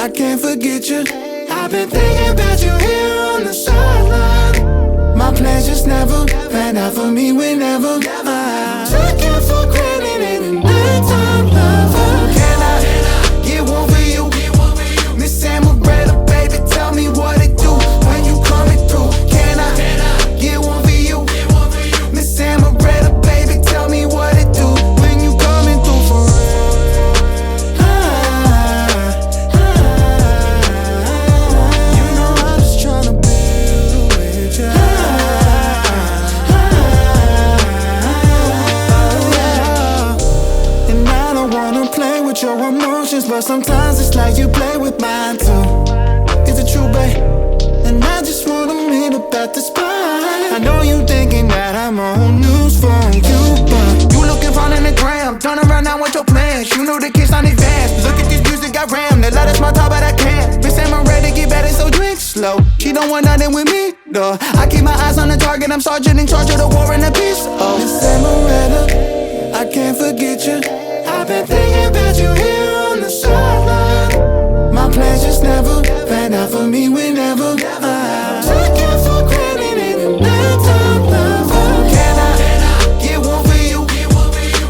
I can't forget you. I've been thinking about you here on the sideline. My plans just never pan out for me whenever took you for granted in a nighttime lover. Can I get one for you? Miss Amaretta, baby, tell me what it do when you coming through. Can I get one for you? Miss Amaretta, baby, tell me what it do when you coming through for real. You know I'm just tryna build with you. And I don't wanna play with your emotions, but sometimes it's like you play with mine too. Is it true, babe? And I just wanna meet up at the spot. I know you thinking that I'm on news for you, but you looking fine in the gram. Turn around now with your plans. You know the kids on advance. Look at this music I ram. They let us my top, but I can't. Miss Emma ready to get better, so drink slow. She don't want nothing with me, though. I keep my eyes on the target. I'm sergeant in charge of the war and the peace. Oh, Miss Amaretta, I can't forget you. I've been thinking about you here on the sideline. My plans just never pan out for me whenever took you for granted in a nighttime lover. Can I get one for you?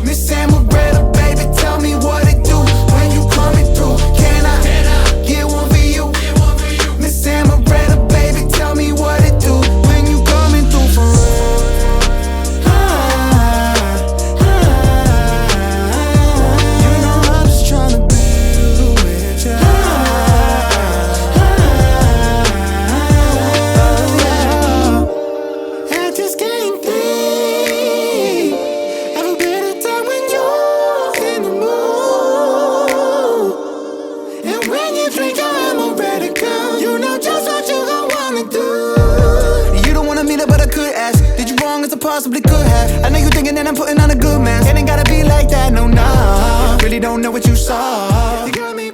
Miss Amaretta, baby, tell me what it do when you coming through. Can I get one for you? Miss Amaretta, baby, tell me what it do when you coming through for real. You know I'm just tryna build with you. I just can't think of a better time when you're in the mood. And when you drink your Amaretta, girl, you know just what you gon' wanna do. You don't wanna meet up, but I could ask. Did you wrong as I possibly could have? I know you thinking that I'm putting on a good mask. It ain't gotta be like that, no, no. Really don't know what you saw. You got me